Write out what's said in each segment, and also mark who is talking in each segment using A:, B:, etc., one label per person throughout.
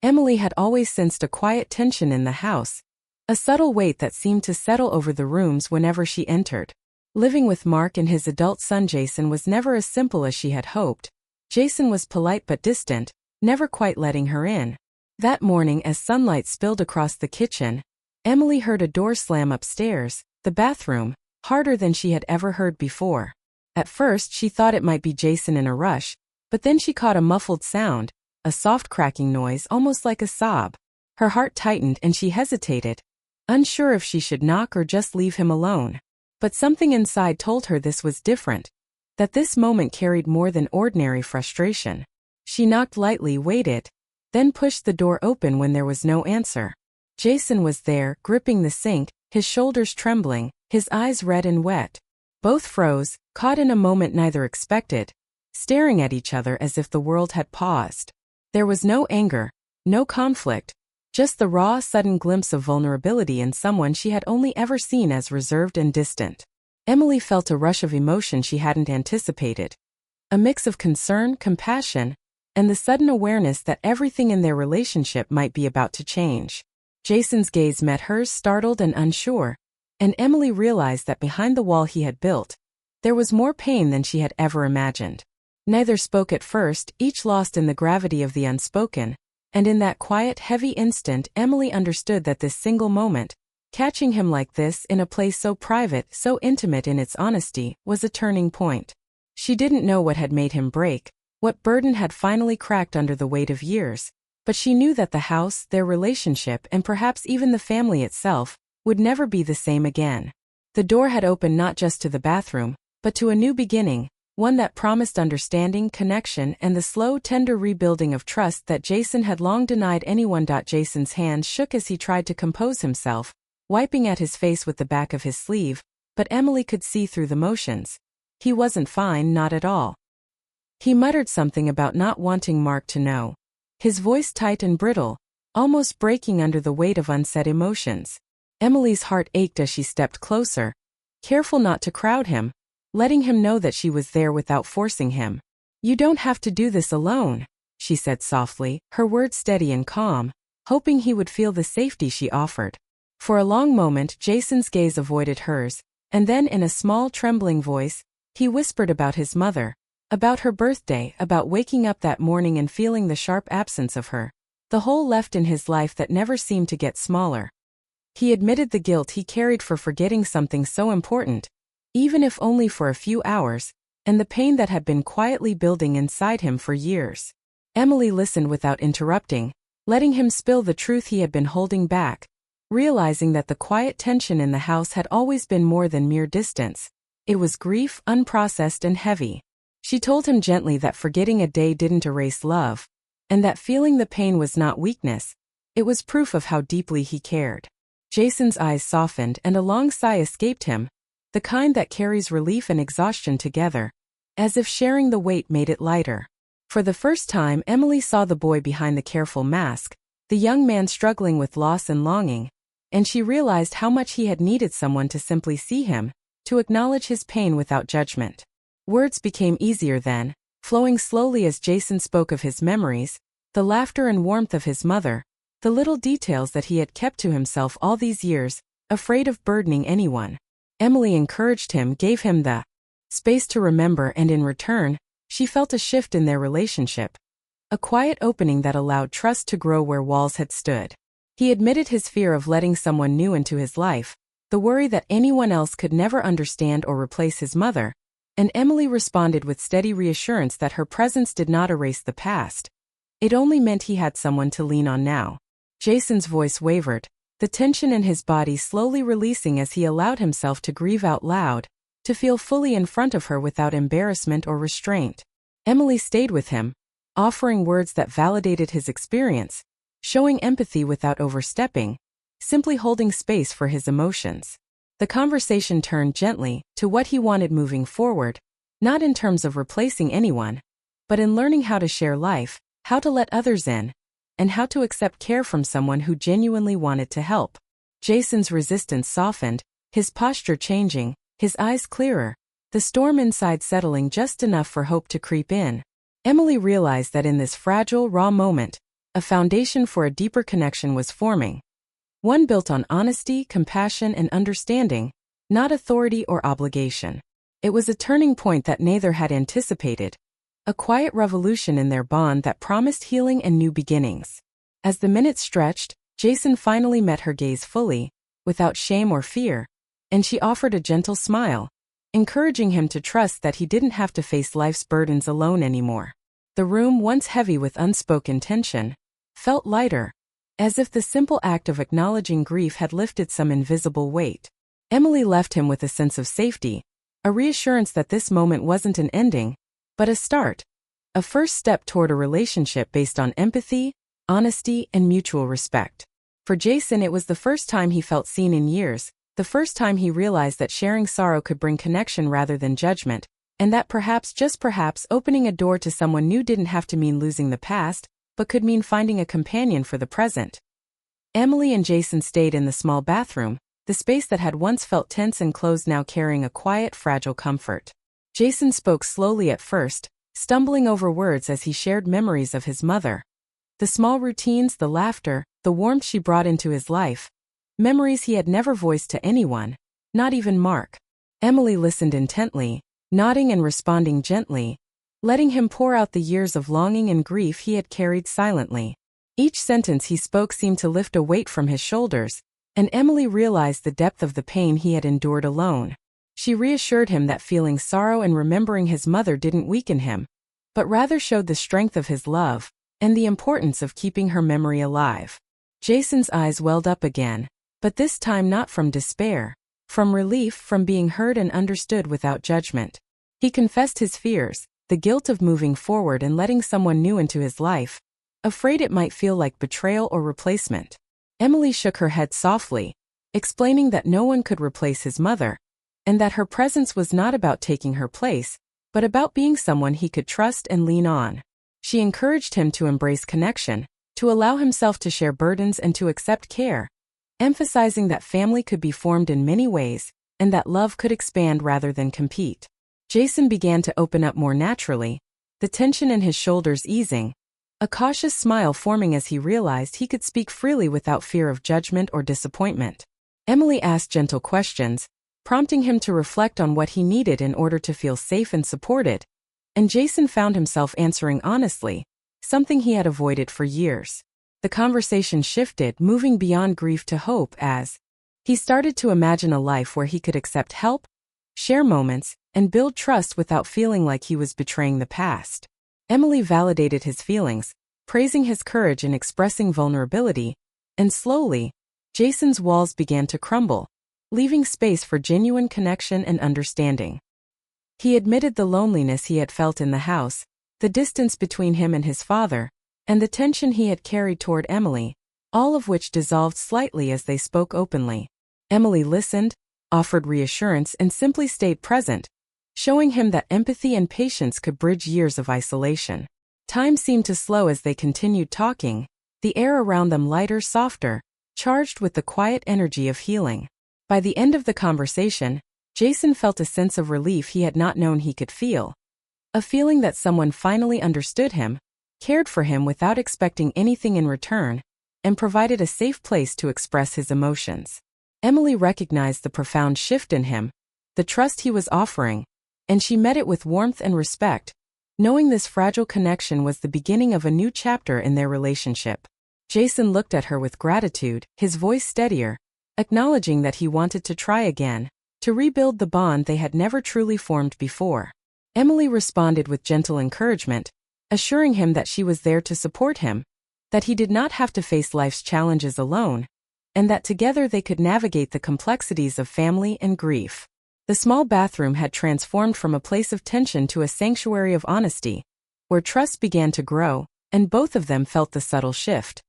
A: Emily had always sensed a quiet tension in the house, a subtle weight that seemed to settle over the rooms whenever she entered. Living with Mark and his adult son Jason was never as simple as she had hoped. Jason was polite but distant, never quite letting her in. That morning, as sunlight spilled across the kitchen, Emily heard a door slam upstairs, the bathroom, harder than she had ever heard before. At first she thought it might be Jason in a rush, but then she caught a muffled sound, a soft cracking noise almost like a sob. Her heart tightened and she hesitated, unsure if she should knock or just leave him alone. But something inside told her this was different, that this moment carried more than ordinary frustration. She knocked lightly, waited, then pushed the door open when there was no answer. Jason was there, gripping the sink, his shoulders trembling, his eyes red and wet. Both froze, caught in a moment neither expected, staring at each other as if the world had paused. There was no anger, no conflict, just the raw, sudden glimpse of vulnerability in someone she had only ever seen as reserved and distant. Emily felt a rush of emotion she hadn't anticipated. A mix of concern, compassion, and the sudden awareness that everything in their relationship might be about to change. Jason's gaze met hers, startled and unsure, and Emily realized that behind the wall he had built, there was more pain than she had ever imagined. Neither spoke at first, each lost in the gravity of the unspoken, and in that quiet, heavy instant Emily understood that this single moment, catching him like this in a place so private, so intimate in its honesty, was a turning point. She didn't know what had made him break, what burden had finally cracked under the weight of years, but she knew that the house, their relationship, and perhaps even the family itself, would never be the same again. The door had opened not just to the bathroom, but to a new beginning, one that promised understanding, connection, and the slow, tender rebuilding of trust that Jason had long denied anyone. Jason's hand shook as he tried to compose himself, wiping at his face with the back of his sleeve, but Emily could see through the motions. He wasn't fine, not at all. He muttered something about not wanting Mark to know, his voice tight and brittle, almost breaking under the weight of unsaid emotions. Emily's heart ached as she stepped closer, careful not to crowd him, letting him know that she was there without forcing him. "You don't have to do this alone," she said softly, her words steady and calm, hoping he would feel the safety she offered. For a long moment Jason's gaze avoided hers, and then in a small trembling voice, he whispered about his mother, about her birthday, about waking up that morning and feeling the sharp absence of her, the hole left in his life that never seemed to get smaller. He admitted the guilt he carried for forgetting something so important, even if only for a few hours, and the pain that had been quietly building inside him for years. Emily listened without interrupting, letting him spill the truth he had been holding back, realizing that the quiet tension in the house had always been more than mere distance. It was grief, unprocessed and heavy. She told him gently that forgetting a day didn't erase love, and that feeling the pain was not weakness, it was proof of how deeply he cared. Jason's eyes softened and a long sigh escaped him, the kind that carries relief and exhaustion together, as if sharing the weight made it lighter. For the first time Emily saw the boy behind the careful mask, the young man struggling with loss and longing, and she realized how much he had needed someone to simply see him, to acknowledge his pain without judgment. Words became easier then, flowing slowly as Jason spoke of his memories, the laughter and warmth of his mother, the little details that he had kept to himself all these years, afraid of burdening anyone. Emily encouraged him, gave him the space to remember, and in return, she felt a shift in their relationship, a quiet opening that allowed trust to grow where walls had stood. He admitted his fear of letting someone new into his life, the worry that anyone else could never understand or replace his mother, and Emily responded with steady reassurance that her presence did not erase the past. It only meant he had someone to lean on now. Jason's voice wavered, the tension in his body slowly releasing as he allowed himself to grieve out loud, to feel fully in front of her without embarrassment or restraint. Emily stayed with him, offering words that validated his experience, showing empathy without overstepping, simply holding space for his emotions. The conversation turned gently to what he wanted moving forward, not in terms of replacing anyone, but in learning how to share life, how to let others in, and how to accept care from someone who genuinely wanted to help. Jason's resistance softened, his posture changing, his eyes clearer, the storm inside settling just enough for hope to creep in. Emily realized that in this fragile, raw moment, A foundation for a deeper connection was forming. One built on honesty, compassion, and understanding, not authority or obligation. It was a turning point that neither had anticipated, a quiet revolution in their bond that promised healing and new beginnings. As the minutes stretched, Jason finally met her gaze fully, without shame or fear, and she offered a gentle smile, encouraging him to trust that he didn't have to face life's burdens alone anymore. The room, once heavy with unspoken tension, felt lighter, as if the simple act of acknowledging grief had lifted some invisible weight. Emily left him with a sense of safety, a reassurance that this moment wasn't an ending, but a start, a first step toward a relationship based on empathy, honesty, and mutual respect. For Jason, it was the first time he felt seen in years, the first time he realized that sharing sorrow could bring connection rather than judgment, and that perhaps, just perhaps, opening a door to someone new didn't have to mean losing the past, but could mean finding a companion for the present. Emily and Jason stayed in the small bathroom, the space that had once felt tense and closed now carrying a quiet, fragile comfort. Jason spoke slowly at first, stumbling over words as he shared memories of his mother. The small routines, the laughter, the warmth she brought into his life. Memories he had never voiced to anyone, not even Mark. Emily listened intently, nodding and responding gently, letting him pour out the years of longing and grief he had carried silently. Each sentence he spoke seemed to lift a weight from his shoulders, and Emily realized the depth of the pain he had endured alone. She reassured him that feeling sorrow and remembering his mother didn't weaken him, but rather showed the strength of his love, and the importance of keeping her memory alive. Jason's eyes welled up again, but this time not from despair, from relief, from being heard and understood without judgment. He confessed his fears, the guilt of moving forward and letting someone new into his life, afraid it might feel like betrayal or replacement. Emily shook her head softly, explaining that no one could replace his mother, and that her presence was not about taking her place, but about being someone he could trust and lean on. She encouraged him to embrace connection, to allow himself to share burdens and to accept care, emphasizing that family could be formed in many ways, and that love could expand rather than compete. Jason began to open up more naturally, the tension in his shoulders easing, a cautious smile forming as he realized he could speak freely without fear of judgment or disappointment. Emily asked gentle questions, prompting him to reflect on what he needed in order to feel safe and supported, and Jason found himself answering honestly, something he had avoided for years. The conversation shifted, moving beyond grief to hope as he started to imagine a life where he could accept help, share moments, and build trust without feeling like he was betraying the past. Emily validated his feelings, praising his courage in expressing vulnerability, and slowly, Jason's walls began to crumble, leaving space for genuine connection and understanding. He admitted the loneliness he had felt in the house, the distance between him and his father, and the tension he had carried toward Emily, all of which dissolved slightly as they spoke openly. Emily listened, offered reassurance, and simply stayed present, showing him that empathy and patience could bridge years of isolation. Time seemed to slow as they continued talking, the air around them lighter, softer, charged with the quiet energy of healing. By the end of the conversation, Jason felt a sense of relief he had not known he could feel. A feeling that someone finally understood him, cared for him without expecting anything in return, and provided a safe place to express his emotions. Emily recognized the profound shift in him, the trust he was offering, and she met it with warmth and respect, knowing this fragile connection was the beginning of a new chapter in their relationship. Jason looked at her with gratitude, his voice steadier, acknowledging that he wanted to try again, to rebuild the bond they had never truly formed before. Emily responded with gentle encouragement, assuring him that she was there to support him, that he did not have to face life's challenges alone, and that together they could navigate the complexities of family and grief. The small bathroom had transformed from a place of tension to a sanctuary of honesty, where trust began to grow, and both of them felt the subtle shift.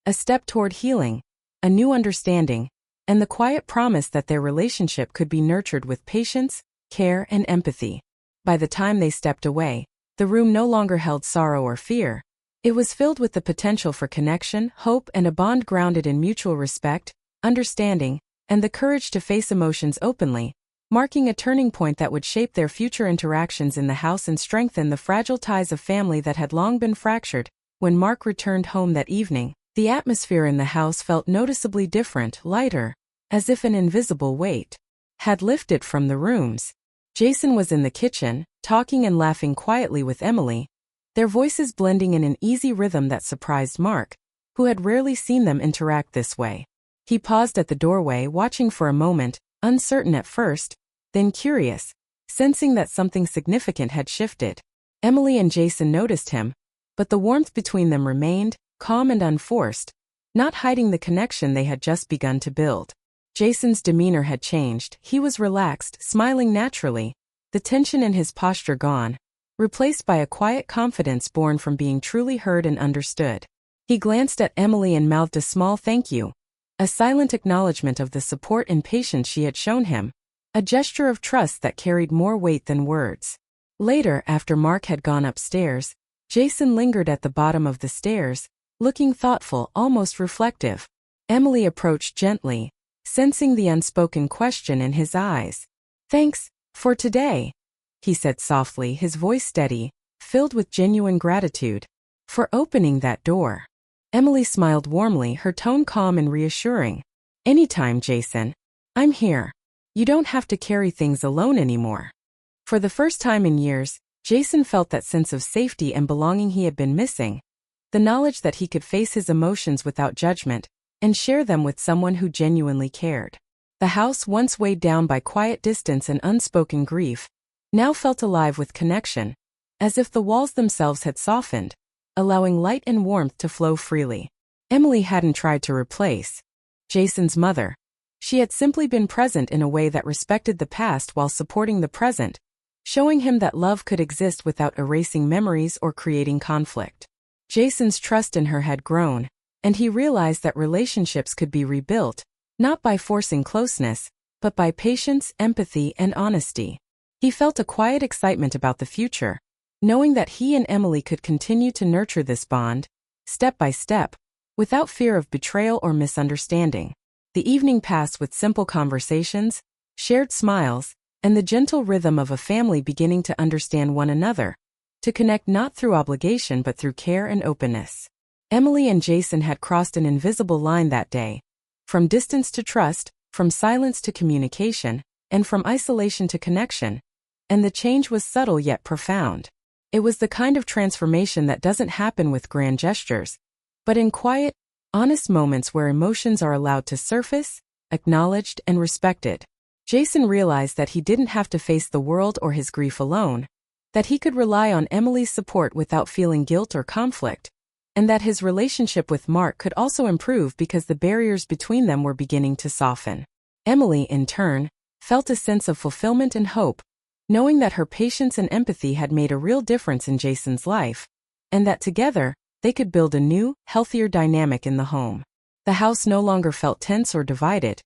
A: A step toward healing, a new understanding, and the quiet promise that their relationship could be nurtured with patience, care, and empathy. By the time they stepped away, the room no longer held sorrow or fear. It was filled with the potential for connection, hope, and a bond grounded in mutual respect, understanding, and the courage to face emotions openly, marking a turning point that would shape their future interactions in the house and strengthen the fragile ties of family that had long been fractured. When Mark returned home that evening, the atmosphere in the house felt noticeably different, lighter, as if an invisible weight had lifted from the rooms. Jason was in the kitchen, talking and laughing quietly with Emily, their voices blending in an easy rhythm that surprised Mark, who had rarely seen them interact this way. He paused at the doorway, watching for a moment, uncertain at first, then curious, sensing that something significant had shifted. Emily and Jason noticed him, but the warmth between them remained, calm and unforced, not hiding the connection they had just begun to build. Jason's demeanor had changed. He was relaxed, smiling naturally, the tension in his posture gone, replaced by a quiet confidence born from being truly heard and understood. He glanced at Emily and mouthed a small thank you, a silent acknowledgement of the support and patience she had shown him, a gesture of trust that carried more weight than words. Later, after Mark had gone upstairs, Jason lingered at the bottom of the stairs, looking thoughtful, almost reflective. Emily approached gently, sensing the unspoken question in his eyes. "Thanks for today," he said softly, his voice steady, filled with genuine gratitude. "For opening that door." Emily smiled warmly, her tone calm and reassuring. "Anytime, Jason. I'm here. You don't have to carry things alone anymore." For the first time in years, Jason felt that sense of safety and belonging he had been missing, the knowledge that he could face his emotions without judgment and share them with someone who genuinely cared. The house, once weighed down by quiet distance and unspoken grief, now felt alive with connection, as if the walls themselves had softened, allowing light and warmth to flow freely. Emily hadn't tried to replace Jason's mother. She had simply been present in a way that respected the past while supporting the present, showing him that love could exist without erasing memories or creating conflict. Jason's trust in her had grown, and he realized that relationships could be rebuilt, not by forcing closeness, but by patience, empathy, and honesty. He felt a quiet excitement about the future, knowing that he and Emily could continue to nurture this bond, step by step, without fear of betrayal or misunderstanding. The evening passed with simple conversations, shared smiles, and the gentle rhythm of a family beginning to understand one another, to connect not through obligation but through care and openness. Emily and Jason had crossed an invisible line that day, from distance to trust, from silence to communication, and from isolation to connection, and the change was subtle yet profound. It was the kind of transformation that doesn't happen with grand gestures, but in quiet, honest moments where emotions are allowed to surface, acknowledged, and respected. Jason realized that he didn't have to face the world or his grief alone, that he could rely on Emily's support without feeling guilt or conflict, and that his relationship with Mark could also improve because the barriers between them were beginning to soften. Emily, in turn, felt a sense of fulfillment and hope, knowing that her patience and empathy had made a real difference in Jason's life, and that together, they could build a new, healthier dynamic in the home. The house no longer felt tense or divided.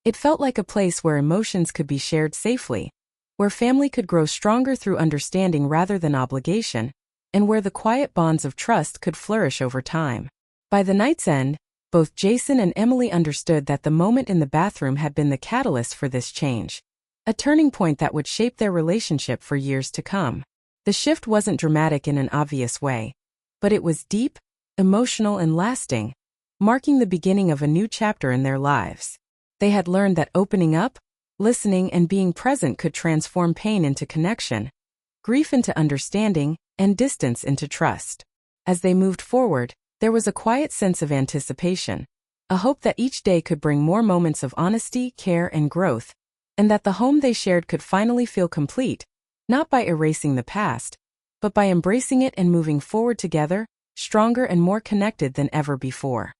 A: It felt like a place where emotions could be shared safely, where family could grow stronger through understanding rather than obligation, and where the quiet bonds of trust could flourish over time. By the night's end, both Jason and Emily understood that the moment in the bathroom had been the catalyst for this change, a turning point that would shape their relationship for years to come. The shift wasn't dramatic in an obvious way, but it was deep, emotional, and lasting, marking the beginning of a new chapter in their lives. They had learned that opening up, listening, and being present could transform pain into connection, grief into understanding, and distance into trust. As they moved forward, there was a quiet sense of anticipation, a hope that each day could bring more moments of honesty, care, and growth, and that the home they shared could finally feel complete, not by erasing the past, but by embracing it and moving forward together, stronger and more connected than ever before.